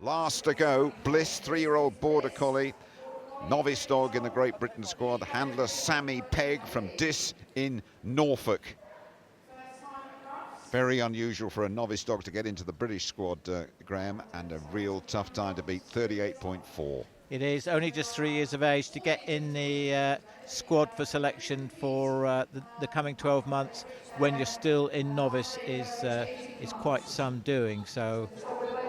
Last to go, Bliss, 3-year-old Border Collie. Novice dog in the Great Britain squad. Handler Sammy Pegg from Dis in Norfolk. Very unusual for a novice dog to get into the British squad, Graham, and a real tough time to beat, 38.4. It is only just 3 years of age to get in the squad for selection for the coming 12 months when you're still in novice is quite some doing. So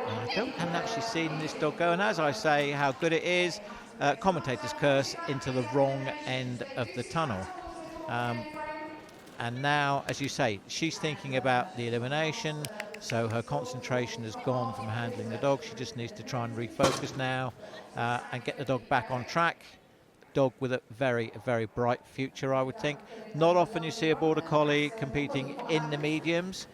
I haven't actually seen this dog go, and as I say, how good it is, commentators curse into the wrong end of the tunnel. And now, as you say, she's thinking about the elimination, so her concentration has gone from handling the dog. She just needs to try and refocus now and get the dog back on track. Dog with a very, very bright future, I would think. Not often you see a Border Collie competing in the mediums.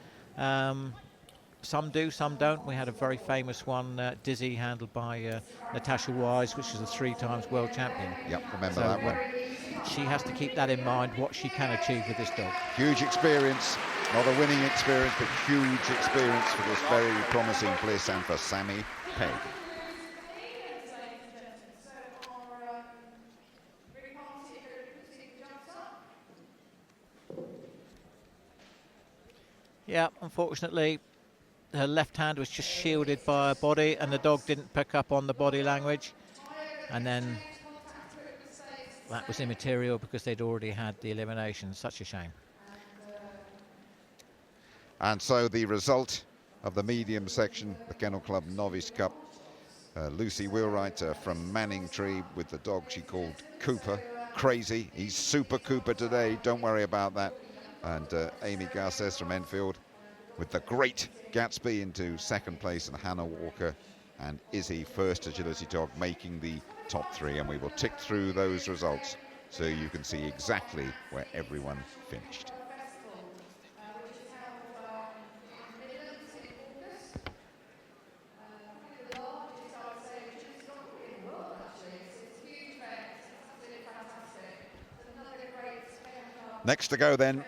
Some do, some don't. We had a very famous one, Dizzy, handled by Natasha Wise, which is a 3-times world champion. Yep, remember that one. She has to keep that in mind, what she can achieve with this dog. Huge experience, not a winning experience, but huge experience for this very promising Bliss and for Sammy Pegg. Yeah, unfortunately, her left hand was just shielded by her body, and the dog didn't pick up on the body language. And then that was immaterial because they'd already had the elimination. Such a shame. And so the result of the medium section, the Kennel Club Novice Cup, Lucy Wheelwright from Manningtree with the dog she called Cooper. Crazy, he's Super Cooper today, don't worry about that. And Amy Garces from Enfield with the great Gatsby into second place, and Hannah Walker and Izzy, first agility dog, making the top 3. And we will tick through those results so you can see exactly where everyone finished. Next to go then,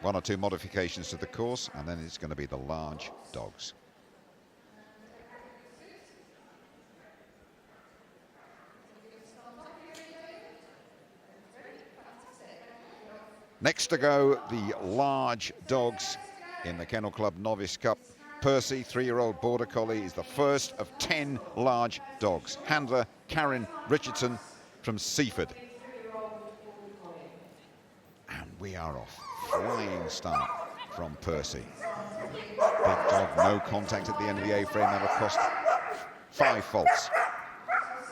one or two modifications to the course, and then it's going to be the large dogs. Next to go, the large dogs in the Kennel Club Novice Cup. Percy, 3-year-old Border Collie, is the first of 10 large dogs. Handler Karen Richardson from Seaford. And we are off. Flying start from Percy. Big dog, no contact at the end of the A-frame. That'll cost 5 faults.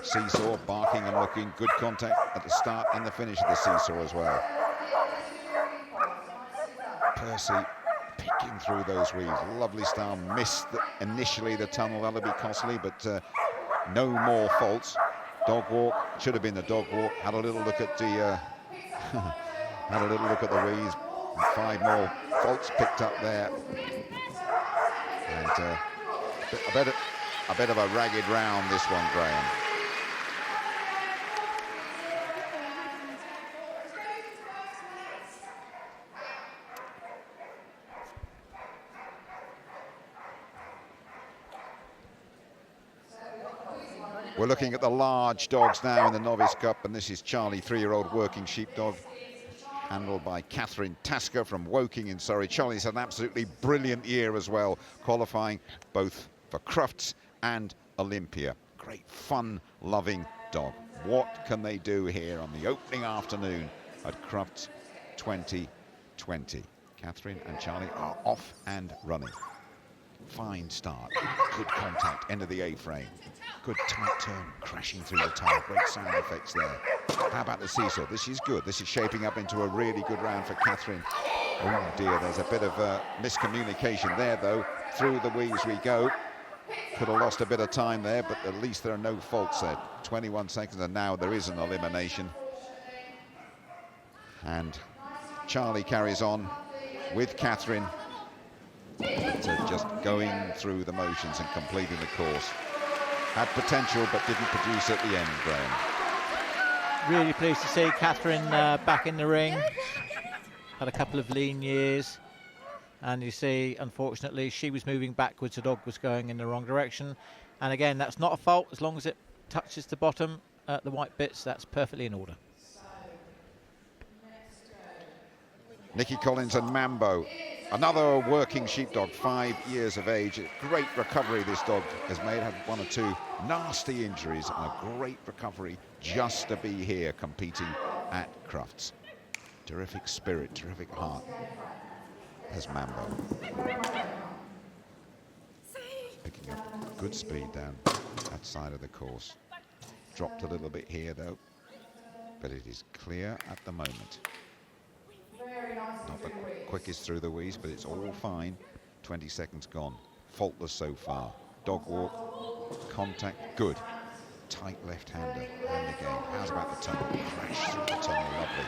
Seesaw, barking and looking. Good contact at the start and the finish of the seesaw as well. Percy picking through those weeds. Lovely style. Missed initially the tunnel. That'll be costly, but no more faults. Dog walk. Should have been the dog walk. Had a little look at the had a little look at the weeds. 5 more faults picked up there. And a bit of a ragged round, this one, Graham. We're looking at the large dogs now in the Novice Cup, and this is Charlie, 3-year-old working sheepdog, handled by Catherine Tasker from Woking in Surrey. Charlie's had an absolutely brilliant year as well, qualifying both for Crufts and Olympia. Great, fun-loving dog. What can they do here on the opening afternoon at Crufts 2020? Catherine and Charlie are off and running. Fine start, good contact, end of the A-frame. Good tight turn, crashing through the tire. Great sound effects there. How about the seesaw? This is good. This is shaping up into a really good round for Catherine. Oh dear, there's a bit of miscommunication there though. Through the weaves we go. Could have lost a bit of time there, but at least there are no faults there. 21 seconds, and now there is an elimination. And Charlie carries on with Catherine to just going through the motions and completing the course. had potential but didn't produce at the end, Graham. Really pleased to see Catherine back in the ring. Had a couple of lean years. And you see, unfortunately, she was moving backwards. The dog was going in the wrong direction. And again, that's not a fault. As long as it touches the bottom, the white bits, that's perfectly in order. Nikki Collins and Mambo. Another working sheepdog, 5 years of age. Great recovery this dog has made. Had 1 or 2 nasty injuries and a great recovery just to be here competing at Crufts. Terrific spirit, terrific heart has Mambo. Picking up good speed down that side of the course. Dropped a little bit here though, but it is clear at the moment. Not the quickest through the weeds, but it's all fine. 20 seconds gone. Faultless so far. Dog walk, contact, good. Tight left-hander, and again. How's about the tunnel? Crash through the tunnel, lovely.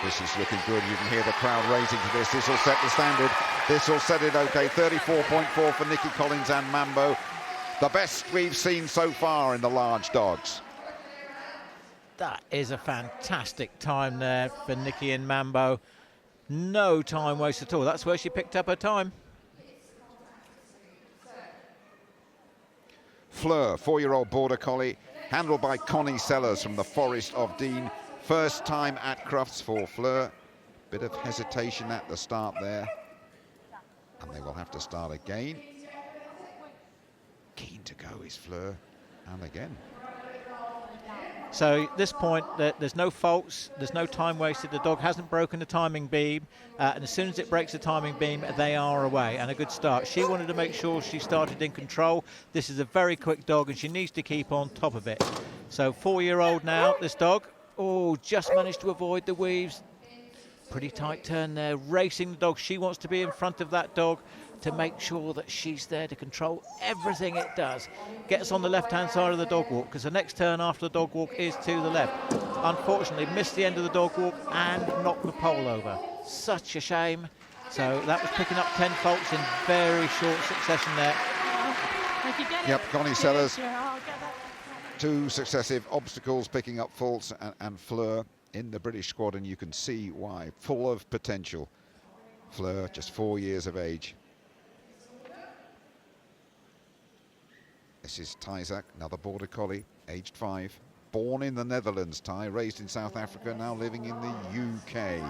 This is looking good. You can hear the crowd raising for this. This will set the standard. This will set it okay. 34.4 for Nikki Collins and Mambo. The best we've seen so far in the large dogs. That is a fantastic time there for Nikki and Mambo. No time waste at all. That's where she picked up her time. Fleur, 4-year-old border collie, handled by Connie Sellers from the Forest of Dean. First time at Crufts for Fleur. Bit of hesitation at the start there. And they will have to start again. Keen to go is Fleur. And again. So at this point, there's no faults, there's no time wasted. The dog hasn't broken the timing beam, and as soon as it breaks the timing beam, they are away, and a good start. She wanted to make sure she started in control. This is a very quick dog, and she needs to keep on top of it. So 4-year-old now, this dog. Oh, just managed to avoid the weaves. Pretty tight turn there, racing the dog. She wants to be in front of that dog to make sure that she's there to control everything it does. Gets on the left-hand side of the dog walk, because the next turn after the dog walk is to the left. Unfortunately, missed the end of the dog walk and knocked the pole over. Such a shame. So that was picking up 10 faults in very short succession there. Yep, Connie Sellers. 2 successive obstacles, picking up faults, and Fleur in the British squad, and you can see why. Full of potential. Fleur, just 4 years of age. This is Tyzak, another border collie, aged 5. Born in the Netherlands, Ty, raised in South Africa, now living in the UK.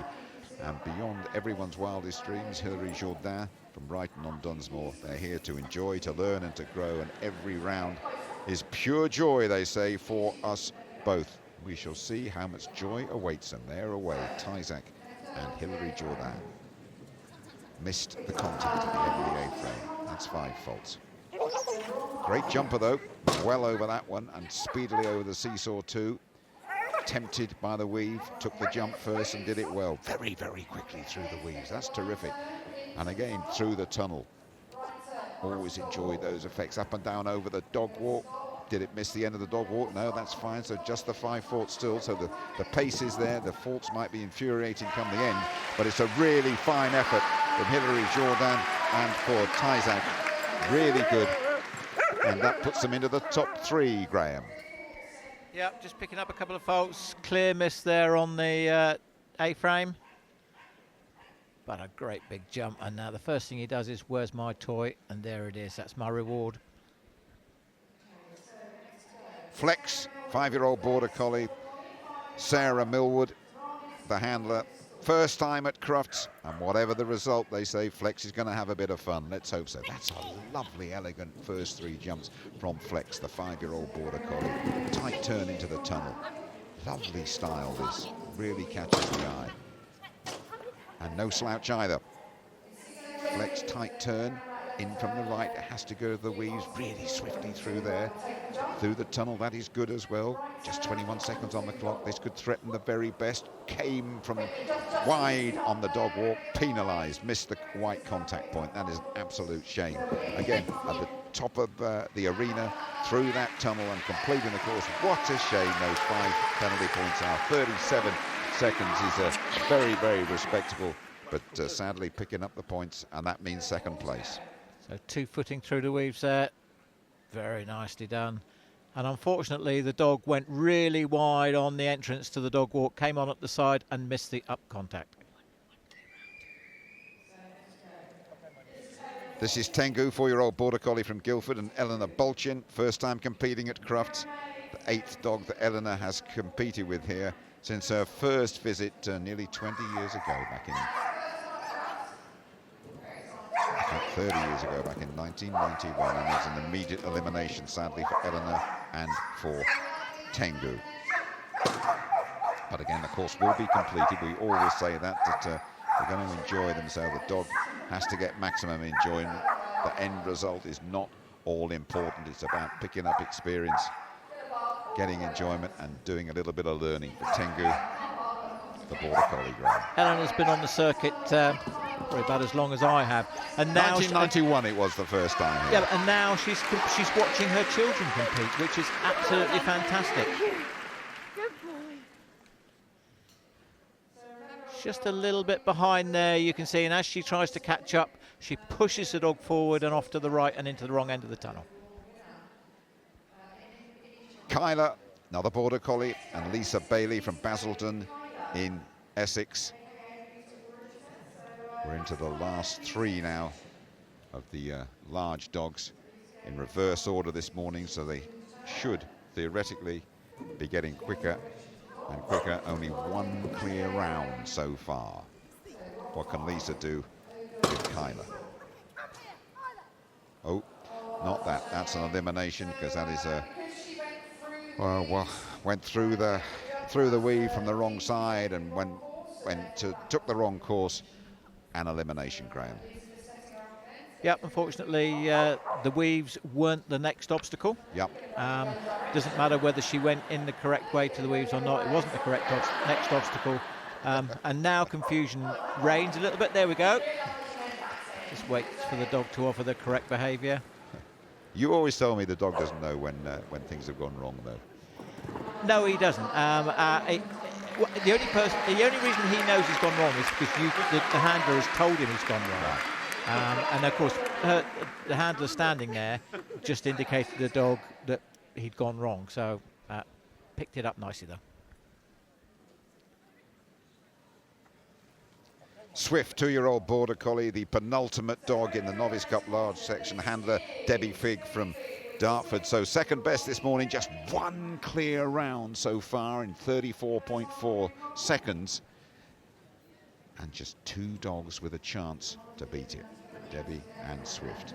And beyond everyone's wildest dreams, Hilary Jourdain from Brighton-on-Dunsmore. They're here to enjoy, to learn and to grow, and every round is pure joy, they say, for us both. We shall see how much joy awaits them. They're away, Tyzak and Hilary Jourdain. Missed the contact at the end of the A-frame. That's 5 faults. Great jumper though, well over that one, and speedily over the seesaw too. Tempted by the weave, took the jump first and did it well. Very, very quickly through the weaves. That's terrific. And again, through the tunnel. Always enjoyed those effects. Up and down over the dog walk. Did it miss the end of the dog walk? No, that's fine. So just the 5 faults still. So the pace is there. The faults might be infuriating come the end, but it's a really fine effort from Hilary Jourdain and for Tyzak. Really good. And that puts them into the top 3, Graham. Yeah, just picking up a couple of faults. Clear miss there on the A-frame. But a great big jump. And now the first thing he does is, where's my toy? And there it is. That's my reward. Flex, 5-year-old border collie. Sarah Millwood, the handler. First time at Crufts, and whatever the result, they say Flex is going to have a bit of fun. Let's hope so. That's a lovely, elegant first 3 jumps from Flex, the 5-year-old border collie. Tight turn into the tunnel. Lovely style, this. Really catches the eye. And no slouch either. Flex, tight turn. In from the right, it has to go to the weaves really swiftly through there. Through the tunnel, that is good as well. Just 21 seconds on the clock. This could threaten the very best. Came from wide on the dog walk, penalised, missed the white contact point. That is an absolute shame. Again, at the top of the arena, through that tunnel and completing the course. What a shame those 5 penalty points are. 37 seconds is a very, very respectable, but sadly picking up the points, and that means second place. So 2 footing through the weaves there. Very nicely done. And unfortunately, the dog went really wide on the entrance to the dog walk, came on at the side and missed the up contact. This is Tengu, 4-year-old Border Collie from Guildford, and Eleanor Bulchin, first time competing at Crufts. The 8th dog that Eleanor has competed with here since her first visit nearly 20 years ago, back in 30 years ago, back in 1991, and there's an immediate elimination, sadly, for Eleanor and for Tengu. But again, the course will be completed. We always say that they're going to enjoy themselves. The dog has to get maximum enjoyment. The end result is not all important. It's about picking up experience, getting enjoyment, and doing a little bit of learning for Tengu, the Border Collie Graham. Eleanor's been on the circuit probably about as long as I have, and now 1991 it was the first time here. Yeah, and now she's watching her children compete, which is absolutely fantastic. Good boy. Just a little bit behind there, you can see, and as she tries to catch up, she pushes the dog forward and off to the right and into the wrong end of the tunnel. Kyla, another Border Collie, and Lisa Bailey from Basildon in Essex. We're into the last 3 now of the large dogs in reverse order this morning, so they should theoretically be getting quicker and quicker. Only 1 clear round so far. What can Lisa do with Kyla? Oh, not that. That's an elimination, because that is a well, went through the weave from the wrong side and took the wrong course. An elimination, Graham. Yep, unfortunately, the weaves weren't the next obstacle. Yep. Doesn't matter whether she went in the correct way to the weaves or not. It wasn't the correct next obstacle. And now confusion reigns a little bit. There we go. Just wait for the dog to offer the correct behaviour. You always tell me the dog doesn't know when things have gone wrong, though. No, he doesn't. The only reason he knows he's gone wrong is because the handler has told him he's gone wrong. And of course, the handler standing there just indicated to the dog that he'd gone wrong. So picked it up nicely, though. Swift, 2-year-old Border Collie, the penultimate dog in the Novice Cup large section. Handler Debbie Figg from Dartford. So second best this morning, just 1 clear round so far in 34.4 seconds. And just 2 dogs with a chance to beat it, Debbie and Swift.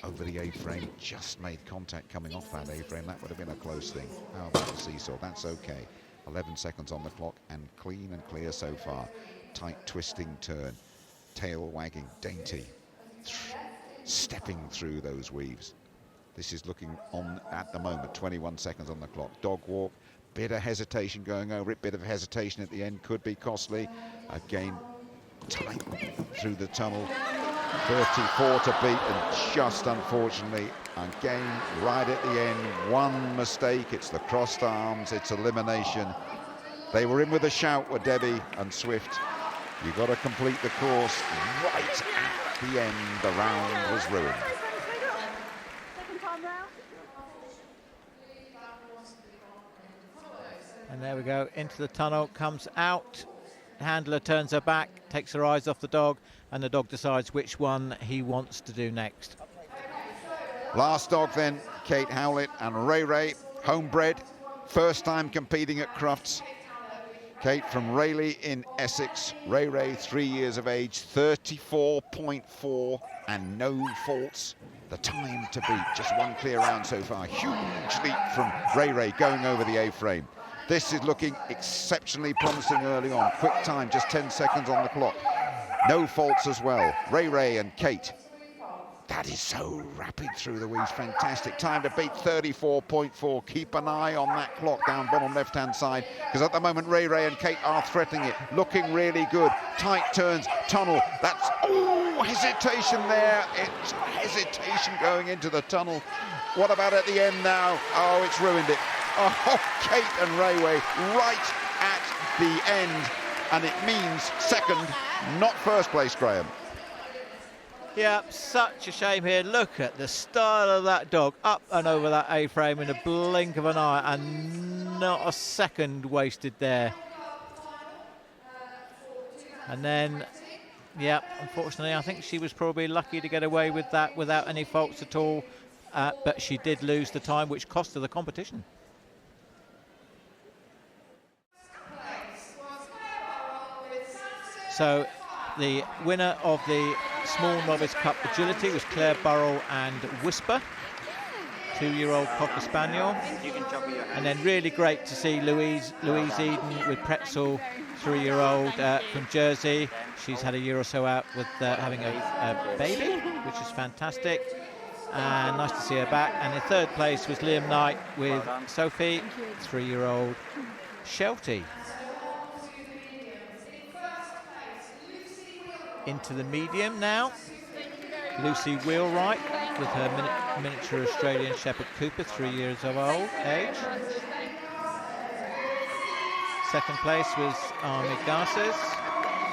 Over the A-frame, just made contact coming off that A-frame. That would have been a close thing. How about the seesaw? That's okay. 11 seconds on the clock and clean and clear so far. Tight twisting turn, tail wagging, dainty, stepping through those weaves. This is looking on at the moment, 21 seconds on the clock. Dog walk, bit of hesitation going over it, bit of hesitation at the end, could be costly. Again, tight through the tunnel, 34 to beat, and just unfortunately, again, right at the end, 1 mistake. It's the crossed arms, it's elimination. They were in with a shout, were Debbie and Swift. You've got to complete the course right at the end. The round was ruined. And there we go, into the tunnel, comes out. Handler turns her back, takes her eyes off the dog, and the dog decides which one he wants to do next. Last dog then, Kate Howlett and Ray Ray, homebred, first time competing at Crufts. Kate from Rayleigh in Essex. Ray Ray, 3 years of age, 34.4 and no faults. The time to beat, just 1 clear round so far. Huge leap from Ray Ray going over the A-frame. This is looking exceptionally promising early on. Quick time, just 10 seconds on the clock. No faults as well. Ray Ray and Kate. That is so rapid through the weeds. Fantastic time to beat, 34.4. Keep an eye on that clock down bottom left-hand side, because at the moment Ray Ray and Kate are threatening it. Looking really good. Tight turns, tunnel. That's, oh, hesitation there. It's hesitation going into the tunnel. What about at the end now? Oh, it's ruined it. Oh, Kate and Ray Ray right at the end. And it means second, not first place, Graham. Yeah, such a shame here. Look at the style of that dog, up and over that A-frame in a blink of an eye, and not a second wasted there. And then, yeah, unfortunately, I think she was probably lucky to get away with that without any faults at all, but she did lose the time, which cost her the competition. So the winner of the Small Novice Cup Agility was Claire Burrell and Whisper, 2-year-old Cocker Spaniel. And then really great to see Louise Eden with Pretzel, 3-year-old from Jersey. She's had a year or so out with having a baby, which is fantastic. And nice to see her back. And in third place was Liam Knight with Sophie, 3-year-old Sheltie. Into the medium now, Lucy Wheelwright with her miniature Australian Shepherd Cooper, 3 years of age. Second place was Army Garces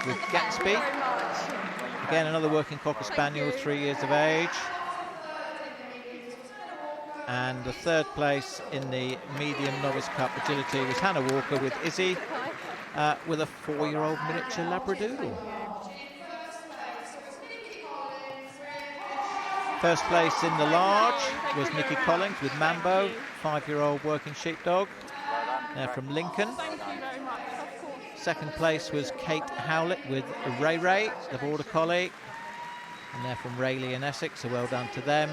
with Gatsby. Again, another working Cocker Spaniel, 3 years of age. And the third place in the medium Novice Cup Agility was Hannah Walker with Izzy, with a 4-year-old miniature Labradoodle. First place in the large was Nikki Collins with Mambo, 5-year-old working sheepdog. They're from Lincoln. Second place was Kate Howlett with Ray Ray, the Border Collie. And they're from Rayleigh in Essex, so well done to them.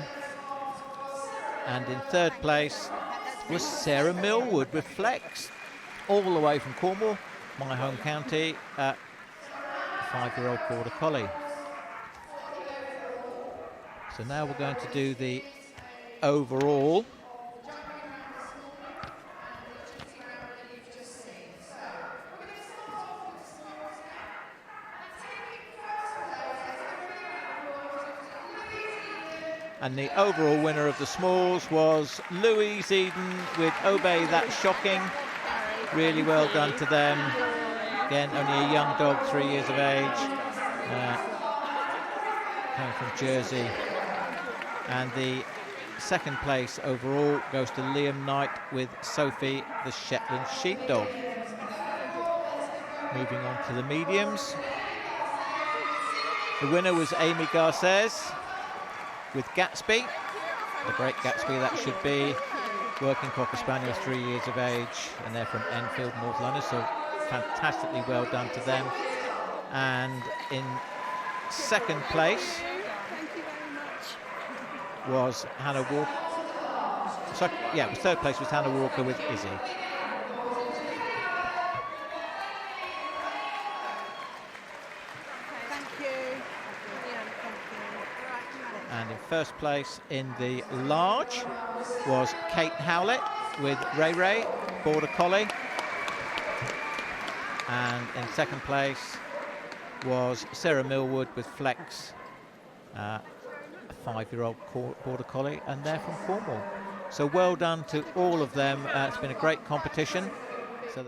And in third place was Sarah Millwood with Flex, all the way from Cornwall, my home county, 5-year-old Border Collie. So now we're going to do the overall. And the overall winner of the smalls was Louise Eden with Obey That Shocking. Really well done to them. Again, only a young dog, 3 years of age, coming from Jersey. And the second place overall goes to Liam Knight with Sophie, the Shetland Sheepdog. Moving on to the mediums. The winner was Amy Garces with Gatsby, the great Gatsby that should be, working Cocker Spaniel, 3 years of age, and they're from Enfield, North London, so fantastically well done to them. And in second place was Hannah Walker. So, yeah, it was third place was Hannah Walker with Izzy. And in first place in the large was Kate Howlett with Ray Ray, Border Collie. And in second place was Sarah Millwood with Flex, a 5-year-old Border Collie, and they're from Cornwall. So well done to all of them. It's been a great competition. So